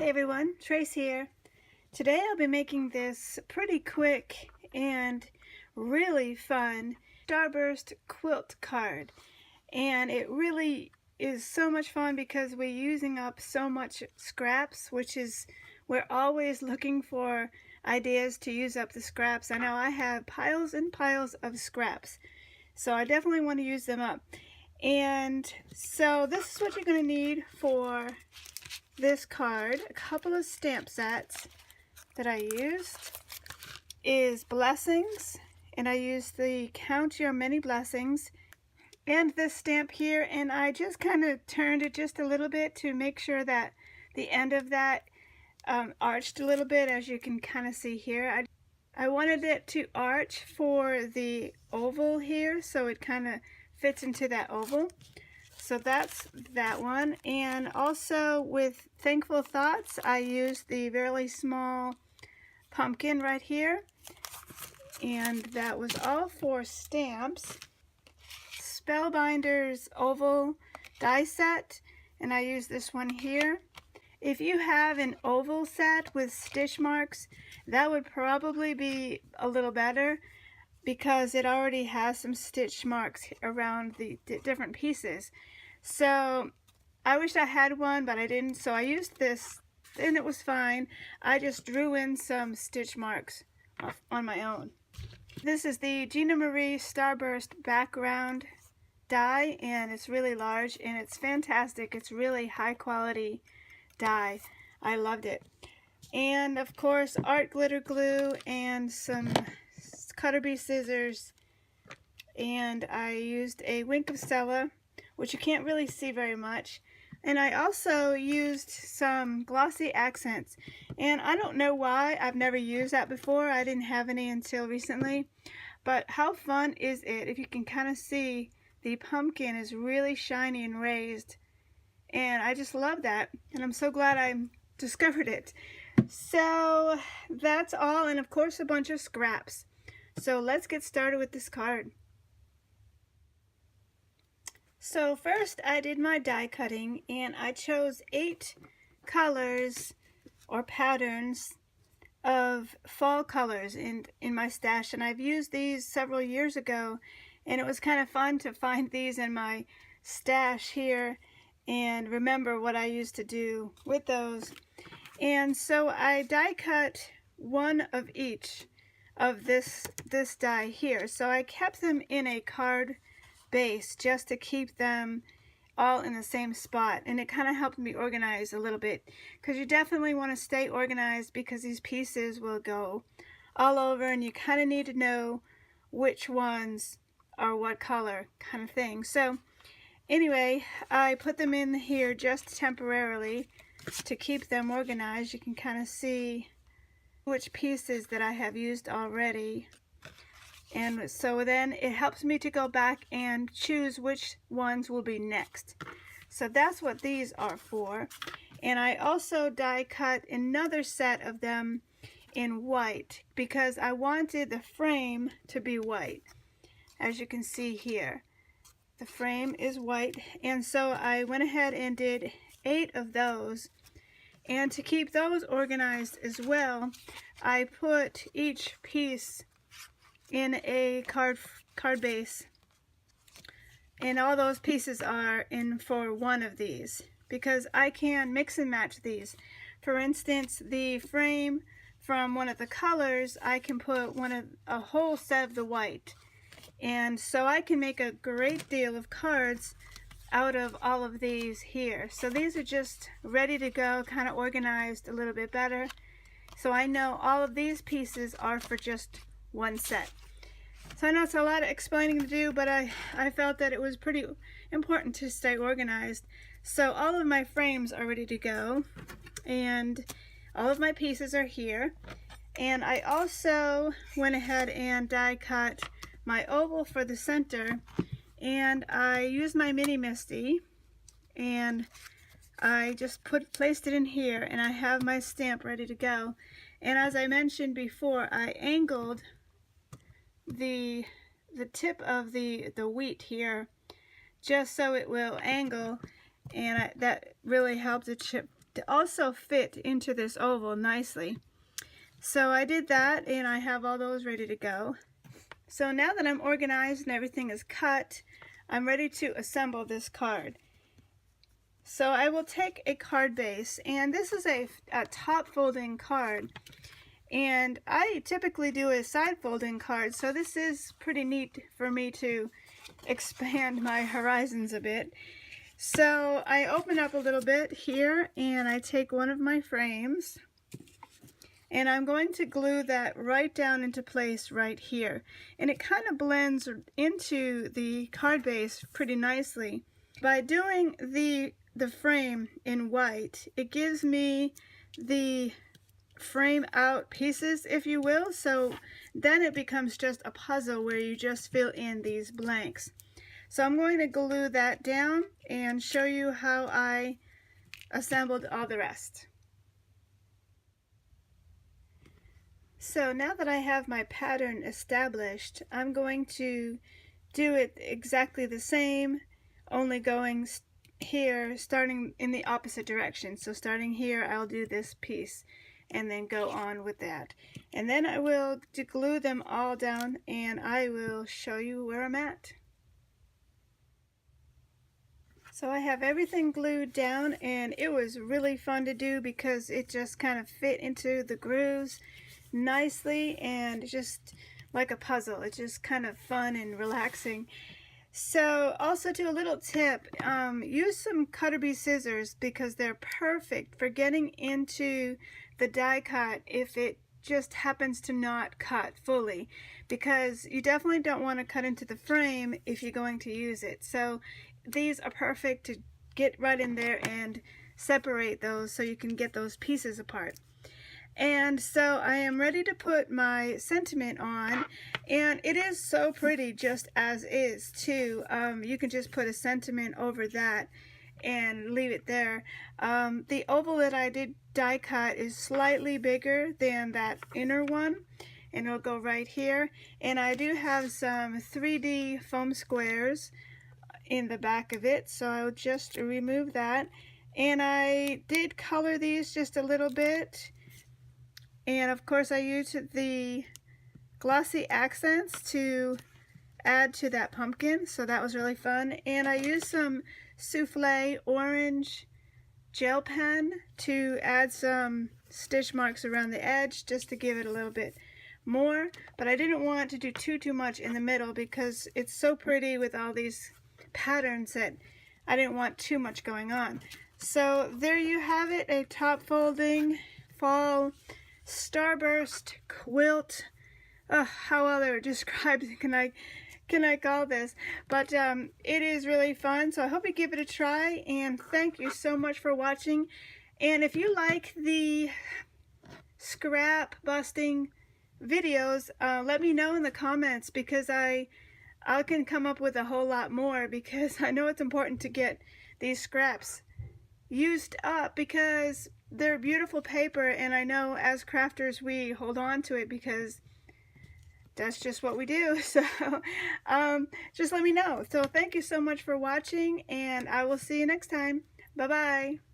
Hey everyone, Trace here. Today I'll be making this pretty quick and really fun starburst quilt card. And it really is so much fun because we're using up so much scraps, we're always looking for ideas to use up the scraps. I know I have piles and piles of scraps, so I definitely want to use them up. And so this is what you're going to need for this card. A couple of stamp sets that I used is blessings, and I used the Count Your Many Blessings and this stamp here, and I just kind of turned it just a little bit to make sure that the end of that arched a little bit, as you can kind of see here. I wanted it to arch for the oval here, so it kind of fits into that oval. So that's that one. And also with Thankful Thoughts, I used the really small pumpkin right here. And that was all 4 stamps. Spellbinder's oval die set, and I used this one here. If you have an oval set with stitch marks, that would probably be a little better because it already has some stitch marks around the different pieces. So I wish I had one, but I didn't, so I used this and it was fine. I just drew in some stitch marks on my own. This is the Gina Marie Starburst background die, and it's really large and it's fantastic. It's really high quality die. I loved it. And of course, art glitter glue and some cutter bee scissors, and I used a Wink of Stella, which you can't really see very much, and I also used some glossy accents, and I don't know why I've never used that before. I didn't have any until recently, but how fun is it if you can kind of see the pumpkin is really shiny and raised, and I just love that, and I'm so glad I discovered it. So that's all, and of course a bunch of scraps. So let's get started with this card. So first I did my die cutting, and I chose 8 colors or patterns of fall colors in my stash, and I've used these several years ago, and it was kind of fun to find these in my stash here and remember what I used to do with those. And so I die cut one of each of this die here. So I kept them in a card base just to keep them all in the same spot, and it kind of helped me organize a little bit, because you definitely want to stay organized because these pieces will go all over and you kind of need to know which ones are what color kind of thing. So anyway, I put them in here just temporarily to keep them organized. You can kind of see which pieces that I have used already, and so then it helps me to go back and choose which ones will be next. So that's what these are for. And I also die cut another set of them in white because I wanted the frame to be white. As you can see here, the frame is white, and so I went ahead and did 8 of those. And to keep those organized as well, I put each piece in a card base, and all those pieces are in for one of these because I can mix and match these. For instance, the frame from one of the colors, I can put a whole set of the white, and so I can make a great deal of cards out of all of these here. So these are just ready to go, kind of organized a little bit better. So I know all of these pieces are for just one set. So I know it's a lot of explaining to do, but I felt that it was pretty important to stay organized. So all of my frames are ready to go, and all of my pieces are here. And I also went ahead and die cut my oval for the center, and I used my mini Misty, and I just placed it in here, and I have my stamp ready to go. And as I mentioned before, I angled the tip of the wheat here just so it will angle, and that really helped the chip to also fit into this oval nicely. So I did that, and I have all those ready to go. So now that I'm organized and everything is cut, I'm ready to assemble this card. So I will take a card base, and this is a top folding card, and I typically do a side folding card, so this is pretty neat for me to expand my horizons a bit. So I open up a little bit here, and I take one of my frames, and I'm going to glue that right down into place right here. And it kind of blends into the card base pretty nicely. By doing the frame in white, it gives me the frame out pieces, if you will, so then it becomes just a puzzle where you just fill in these blanks. So I'm going to glue that down and show you how I assembled all the rest. So now that I have my pattern established, I'm going to do it exactly the same, only going here, starting in the opposite direction. So starting here, I'll do this piece and then go on with that. And then I will glue them all down, and I will show you where I'm at. So I have everything glued down, and it was really fun to do because it just kind of fit into the grooves nicely, and just like a puzzle. It's just kind of fun and relaxing. So also, to a little tip, use some cutter bee scissors because they're perfect for getting into the die cut if it just happens to not cut fully, because you definitely don't want to cut into the frame if you're going to use it. So these are perfect to get right in there and separate those so you can get those pieces apart. And so I am ready to put my sentiment on, and it is so pretty just as is too. You can just put a sentiment over that and leave it there. The oval that I did die cut is slightly bigger than that inner one, and it'll go right here. And I do have some 3D foam squares in the back of it, so I'll just remove that. And I did color these just a little bit. And of course I used the glossy accents to add to that pumpkin, so that was really fun. And I used some souffle orange gel pen to add some stitch marks around the edge just to give it a little bit more. But I didn't want to do too much in the middle because it's so pretty with all these patterns that I didn't want too much going on. So there you have it, a top folding fall starburst quilt. How other described can I call this? But it is really fun, so I hope you give it a try, and thank you so much for watching. And if you like the scrap busting videos, let me know in the comments, because I can come up with a whole lot more, because I know it's important to get these scraps used up because they're beautiful paper, and I know as crafters we hold on to it because that's just what we do. So just let me know. So thank you so much for watching, and I will see you next time. Bye bye.